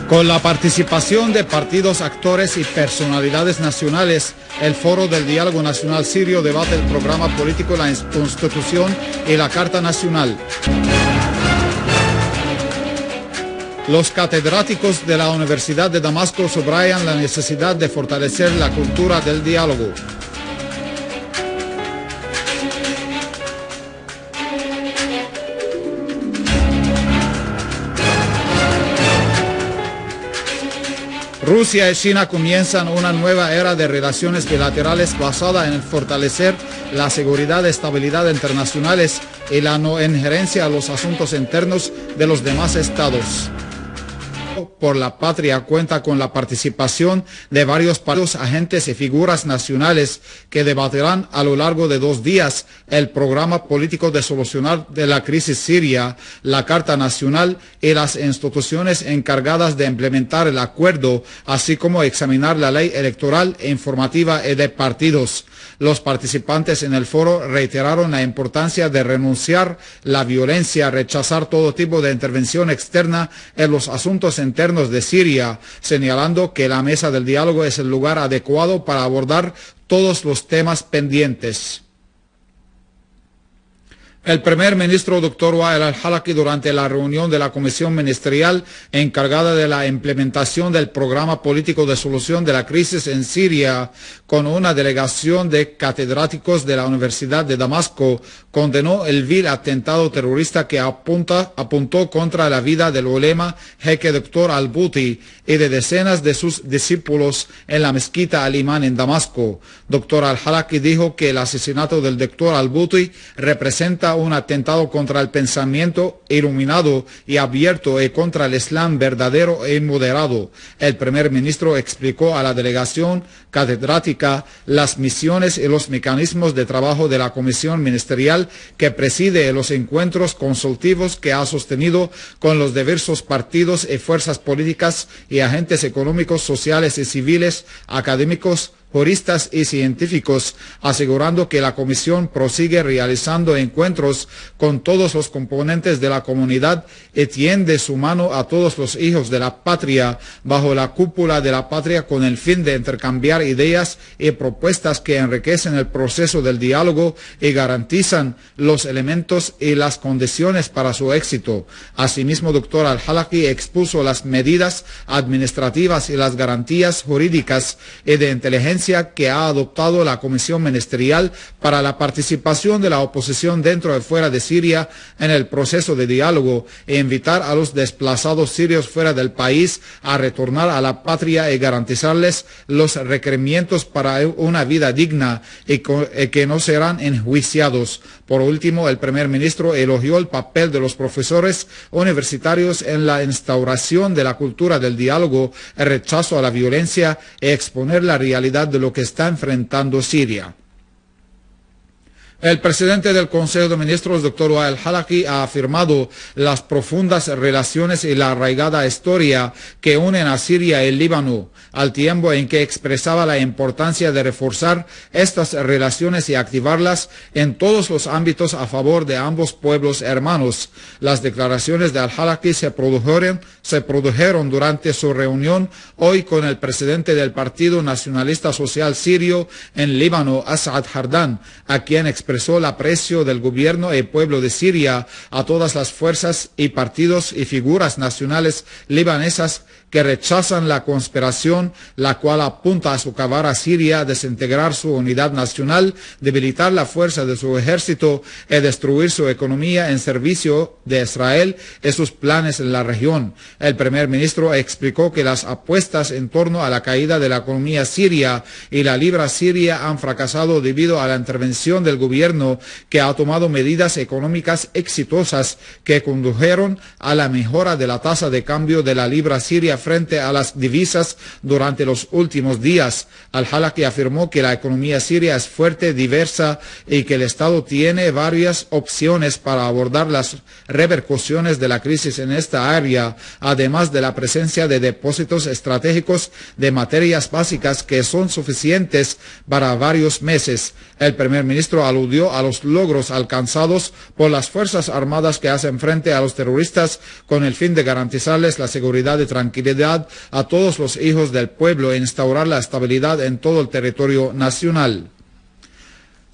Con la participación de partidos, actores y personalidades nacionales, el Foro del Diálogo Nacional Sirio debate el programa político, la Constitución y la Carta Nacional. Los catedráticos de la Universidad de Damasco subrayan la necesidad de fortalecer la cultura del diálogo. Rusia y China comienzan una nueva era de relaciones bilaterales basada en fortalecer la seguridad y estabilidad internacionales y la no injerencia a los asuntos internos de los demás estados. Por la Patria cuenta con la participación de varios partidos, agentes y figuras nacionales que debatirán a lo largo de 2 días el programa político de solucionar de la crisis siria, la Carta Nacional y las instituciones encargadas de implementar el acuerdo, así como examinar la ley electoral e informativa y de partidos. Los participantes en el foro reiteraron la importancia de renunciar la violencia, rechazar todo tipo de intervención externa en los asuntos internos de Siria, señalando que la mesa del diálogo es el lugar adecuado para abordar todos los temas pendientes. El primer ministro Dr. Wael al-Halaki, durante la reunión de la comisión ministerial encargada de la implementación del programa político de solución de la crisis en Siria, con una delegación de catedráticos de la Universidad de Damasco, condenó el vil atentado terrorista que apuntó contra la vida del ulema jeque Dr. al-Buti y de decenas de sus discípulos en la mezquita Al-Imán en Damasco. Dr. al-Halaki dijo que el asesinato del Dr. al-Buti representa un atentado contra el pensamiento iluminado y abierto y contra el Islam verdadero e moderado. El primer ministro explicó a la delegación catedrática las misiones y los mecanismos de trabajo de la comisión ministerial que preside los encuentros consultivos que ha sostenido con los diversos partidos y fuerzas políticas y agentes económicos, sociales y civiles, académicos, juristas y científicos, asegurando que la comisión prosigue realizando encuentros con todos los componentes de la comunidad y tiende su mano a todos los hijos de la patria bajo la cúpula de la patria con el fin de intercambiar ideas y propuestas que enriquecen el proceso del diálogo y garantizan los elementos y las condiciones para su éxito. Asimismo, Dr. al-Halaki expuso las medidas administrativas y las garantías jurídicas y de inteligencia que ha adoptado la Comisión Ministerial para la participación de la oposición dentro y fuera de Siria en el proceso de diálogo e invitar a los desplazados sirios fuera del país a retornar a la patria y garantizarles los requerimientos para una vida digna y que no serán enjuiciados. Por último, el primer ministro elogió el papel de los profesores universitarios en la instauración de la cultura del diálogo, el rechazo a la violencia y exponer la realidad de lo que está enfrentando Siria. El presidente del Consejo de Ministros, Dr. Wael al-Halaki, ha afirmado las profundas relaciones y la arraigada historia que unen a Siria y el Líbano, al tiempo en que expresaba la importancia de reforzar estas relaciones y activarlas en todos los ámbitos a favor de ambos pueblos hermanos. Las declaraciones de al-Halaki se produjeron durante su reunión hoy con el presidente del Partido Nacionalista Social Sirio en Líbano, Asad Hardan, a quien expresó el aprecio del gobierno y pueblo de Siria a todas las fuerzas y partidos y figuras nacionales libanesas que rechazan la conspiración, la cual apunta a socavar a Siria, desintegrar su unidad nacional, debilitar la fuerza de su ejército y destruir su economía en servicio de Israel y sus planes en la región. El primer ministro explicó que las apuestas en torno a la caída de la economía siria y la libra siria han fracasado debido a la intervención del gobierno, que ha tomado medidas económicas exitosas que condujeron a la mejora de la tasa de cambio de la libra siria frente a las divisas durante los últimos días. Al-Halaki afirmó que la economía siria es fuerte, diversa y que el Estado tiene varias opciones para abordar las repercusiones de la crisis en esta área, además de la presencia de depósitos estratégicos de materias básicas que son suficientes para varios meses. El primer ministro aludió aludió a los logros alcanzados por las Fuerzas Armadas que hacen frente a los terroristas con el fin de garantizarles la seguridad y tranquilidad a todos los hijos del pueblo e instaurar la estabilidad en todo el territorio nacional.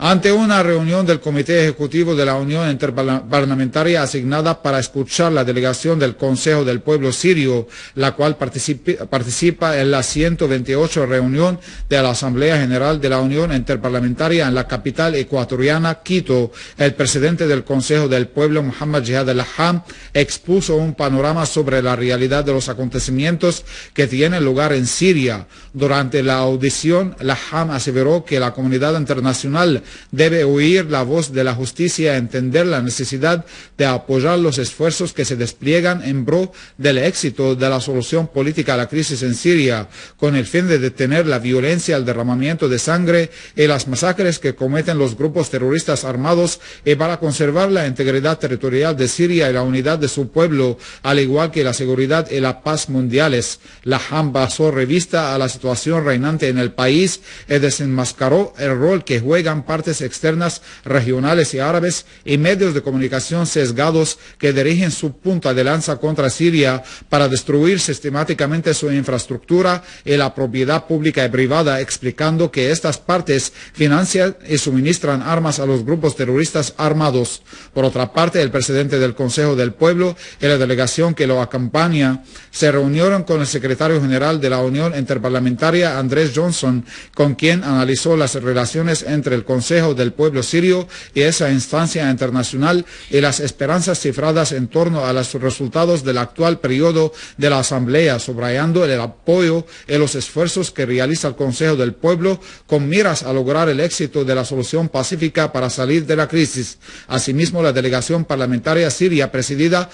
Ante una reunión del Comité Ejecutivo de la Unión Interparlamentaria asignada para escuchar la delegación del Consejo del Pueblo Sirio, la cual participa en la 128 reunión de la Asamblea General de la Unión Interparlamentaria en la capital ecuatoriana, Quito, el presidente del Consejo del Pueblo, Mohammad Jihad al-Laham, expuso un panorama sobre la realidad de los acontecimientos que tienen lugar en Siria. Durante la audición, Laham aseveró que la comunidad internacional debe oír la voz de la justicia, entender la necesidad de apoyar los esfuerzos que se despliegan en pro del éxito de la solución política a la crisis en Siria, con el fin de detener la violencia, el derramamiento de sangre y las masacres que cometen los grupos terroristas armados, y para conservar la integridad territorial de Siria y la unidad de su pueblo, al igual que la seguridad y la paz mundiales. Laham pasó revista a la situación reinante en el país y desenmascaró el rol que juegan partes externas, regionales y árabes y medios de comunicación sesgados que dirigen su punta de lanza contra Siria para destruir sistemáticamente su infraestructura y la propiedad pública y privada, explicando que estas partes financian y suministran armas a los grupos terroristas armados. Por otra parte, el presidente del Consejo del Pueblo y la delegación que lo acompaña se reunieron con el secretario general de la Unión Interparlamentaria, Andrés Johnson, con quien analizó las relaciones entre el Consejo del Pueblo Sirio y esa instancia internacional y las esperanzas cifradas en torno a los resultados del actual periodo de la Asamblea, subrayando el apoyo y los esfuerzos que realiza el Consejo del Pueblo con miras a lograr el éxito de la solución pacífica para salir de la crisis. Asimismo, la delegación parlamentaria siria presidida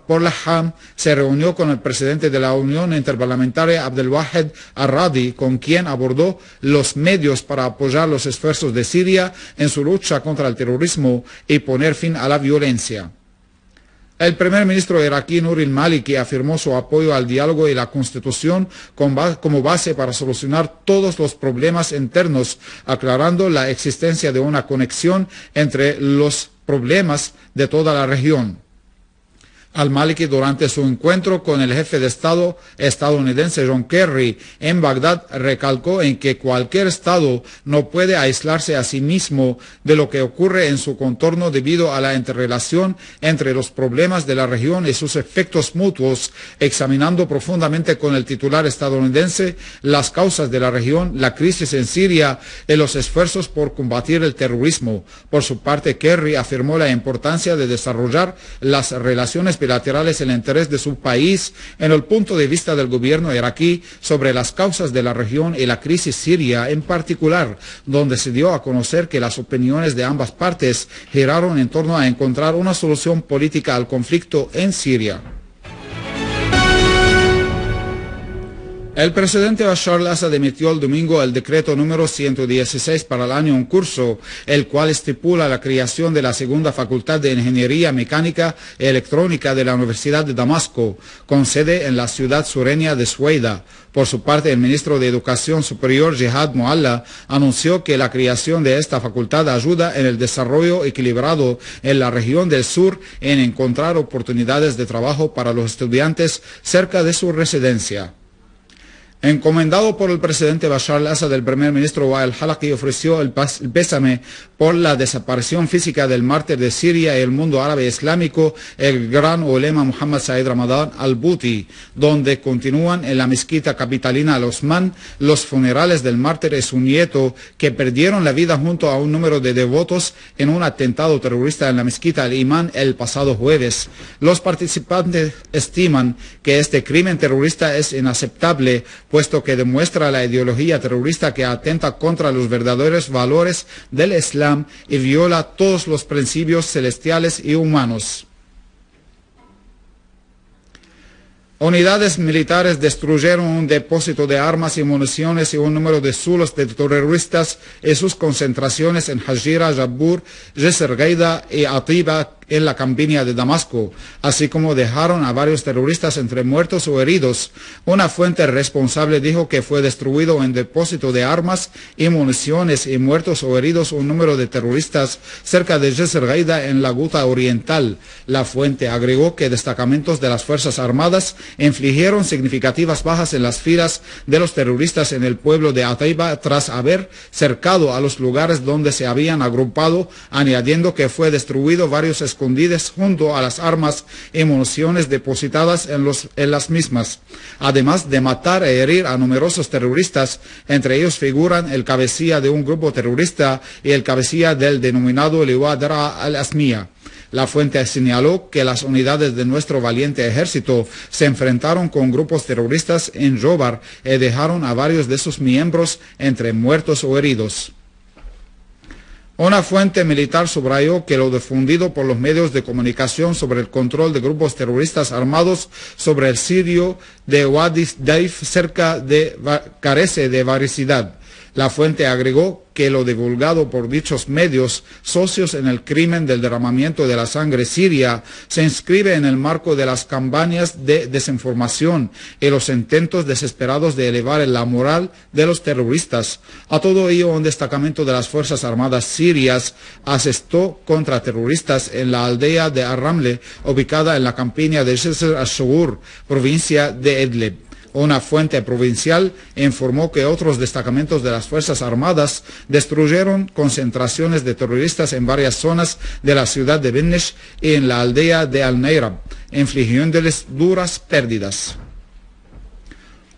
por Laham se reunió con el presidente de la Unión Interparlamentaria, Abdelwahed Arradi, con quien abordó los medios para apoyar los esfuerzos de Siria en su lucha contra el terrorismo y poner fin a la violencia. El primer ministro iraquí Nouri al-Maliki afirmó su apoyo al diálogo y la Constitución como base para solucionar todos los problemas internos, aclarando la existencia de una conexión entre los problemas de toda la región. Al-Maliki, durante su encuentro con el jefe de Estado estadounidense John Kerry en Bagdad, recalcó en que cualquier Estado no puede aislarse a sí mismo de lo que ocurre en su contorno debido a la interrelación entre los problemas de la región y sus efectos mutuos, examinando profundamente con el titular estadounidense las causas de la región, la crisis en Siria y los esfuerzos por combatir el terrorismo. Por su parte, Kerry afirmó la importancia de desarrollar las relaciones bilaterales en el interés de su país en el punto de vista del gobierno iraquí sobre las causas de la región y la crisis siria en particular, donde se dio a conocer que las opiniones de ambas partes giraron en torno a encontrar una solución política al conflicto en Siria. El presidente Bashar al-Assad emitió el domingo el decreto número 116 para el año en curso, el cual estipula la creación de la segunda Facultad de Ingeniería Mecánica y Electrónica de la Universidad de Damasco, con sede en la ciudad sureña de Sueida. Por su parte, el ministro de Educación Superior, Jihad Mualla, anunció que la creación de esta facultad ayuda en el desarrollo equilibrado en la región del sur en encontrar oportunidades de trabajo para los estudiantes cerca de su residencia. Encomendado por el presidente Bashar al-Assad, el primer ministro Wael al-Halaqi ofreció el pésame por la desaparición física del mártir de Siria y el mundo árabe islámico, el gran ulema Muhammad Said Ramadan al-Buti, donde continúan en la mezquita capitalina Al-Osman los funerales del mártir y su nieto, que perdieron la vida junto a un número de devotos en un atentado terrorista en la mezquita Al-Imán el pasado jueves. Los participantes estiman que este crimen terrorista es inaceptable, puesto que demuestra la ideología terrorista que atenta contra los verdaderos valores del Islam y viola todos los principios celestiales y humanos. Unidades militares destruyeron un depósito de armas y municiones y un número de zulos de terroristas y sus concentraciones en Hajira, Jabbur, Jisr Gaida y Atiba en la campiña de Damasco, así como dejaron a varios terroristas entre muertos o heridos. Una fuente responsable dijo que fue destruido un depósito de armas y municiones y muertos o heridos un número de terroristas cerca de Jisr Gaida en la Ghouta Oriental. La fuente agregó que destacamentos de las Fuerzas Armadas infligieron significativas bajas en las filas de los terroristas en el pueblo de Ataiba tras haber cercado a los lugares donde se habían agrupado, añadiendo que fue destruido varios escondites junto a las armas y municiones depositadas en las mismas, además de matar e herir a numerosos terroristas. Entre ellos figuran el cabecilla de un grupo terrorista y el cabecilla del denominado Liwa Dara al-Asmiya. La fuente señaló que las unidades de nuestro valiente ejército se enfrentaron con grupos terroristas en Jobar y dejaron a varios de sus miembros entre muertos o heridos. Una fuente militar subrayó que lo difundido por los medios de comunicación sobre el control de grupos terroristas armados sobre el sitio de Wadi Daif carece de veracidad. La fuente agregó que lo divulgado por dichos medios, socios en el crimen del derramamiento de la sangre siria, se inscribe en el marco de las campañas de desinformación y los intentos desesperados de elevar la moral de los terroristas. A todo ello, un destacamento de las Fuerzas Armadas sirias asestó contra terroristas en la aldea de Ar-Ramle, ubicada en la campiña de Jisr al-Shugur, provincia de Idlib. Una fuente provincial informó que otros destacamentos de las Fuerzas Armadas destruyeron concentraciones de terroristas en varias zonas de la ciudad de Benesh y en la aldea de Al-Nairab, infligiéndoles duras pérdidas.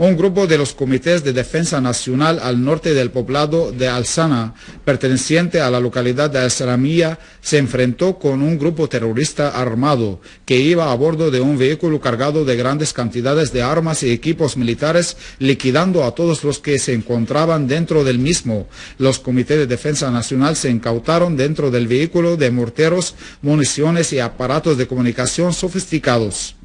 Un grupo de los comités de defensa nacional al norte del poblado de Al-Sana, perteneciente a la localidad de Al-Salamiyya, se enfrentó con un grupo terrorista armado que iba a bordo de un vehículo cargado de grandes cantidades de armas y equipos militares, liquidando a todos los que se encontraban dentro del mismo. Los comités de defensa nacional se incautaron dentro del vehículo de morteros, municiones y aparatos de comunicación sofisticados.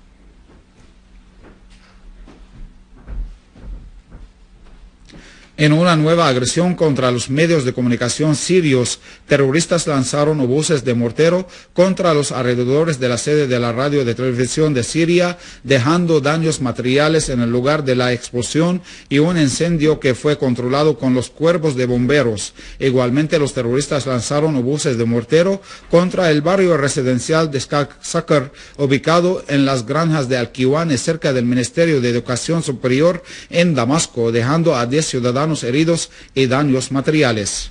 En una nueva agresión contra los medios de comunicación sirios, terroristas lanzaron obuses de mortero contra los alrededores de la sede de la radio de televisión de Siria, dejando daños materiales en el lugar de la explosión y un incendio que fue controlado con los cuerpos de bomberos. Igualmente, los terroristas lanzaron obuses de mortero contra el barrio residencial de Sakr, ubicado en las granjas de Al-Kiwane, cerca del Ministerio de Educación Superior en Damasco, dejando a 10 ciudadanos heridos y daños materiales.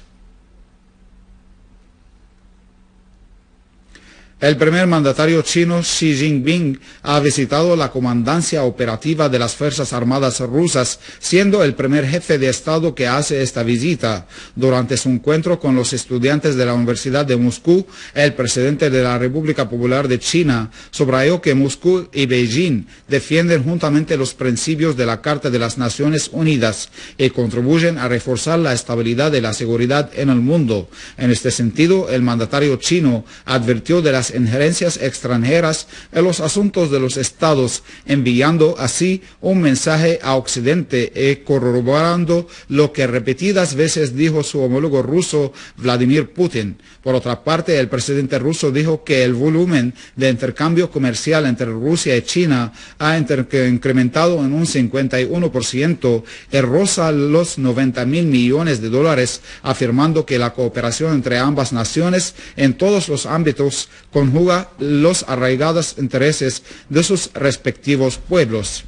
El primer mandatario chino Xi Jinping ha visitado la comandancia operativa de las Fuerzas Armadas rusas, siendo el primer jefe de Estado que hace esta visita. Durante su encuentro con los estudiantes de la Universidad de Moscú, el presidente de la República Popular de China subrayó que Moscú y Beijing defienden juntamente los principios de la Carta de las Naciones Unidas y contribuyen a reforzar la estabilidad y la seguridad en el mundo. En este sentido, el mandatario chino advirtió de las injerencias extranjeras en los asuntos de los estados, enviando así un mensaje a Occidente y corroborando lo que repetidas veces dijo su homólogo ruso Vladimir Putin. Por otra parte, el presidente ruso dijo que el volumen de intercambio comercial entre Rusia y China ha incrementado en un 51% y roza los 90.000 millones de dólares, afirmando que la cooperación entre ambas naciones en todos los ámbitos conjuga los arraigados intereses de sus respectivos pueblos.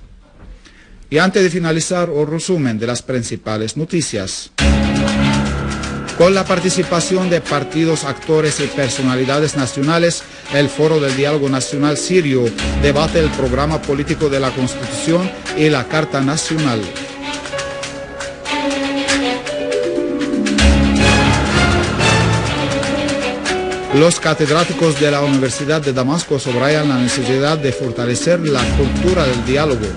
Y antes de finalizar, un resumen de las principales noticias. Con la participación de partidos, actores y personalidades nacionales, el Foro del Diálogo Nacional Sirio debate el programa político de la Constitución y la Carta Nacional. Los catedráticos de la Universidad de Damasco subrayan la necesidad de fortalecer la cultura del diálogo.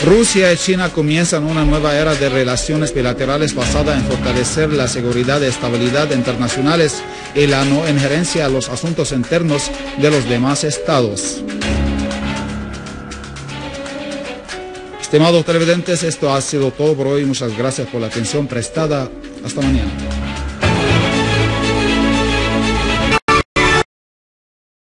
Rusia y China comienzan una nueva era de relaciones bilaterales basada en fortalecer la seguridad y estabilidad internacionales y la no injerencia a los asuntos internos de los demás estados. Estimados televidentes, esto ha sido todo por hoy. Muchas gracias por la atención prestada. Hasta mañana.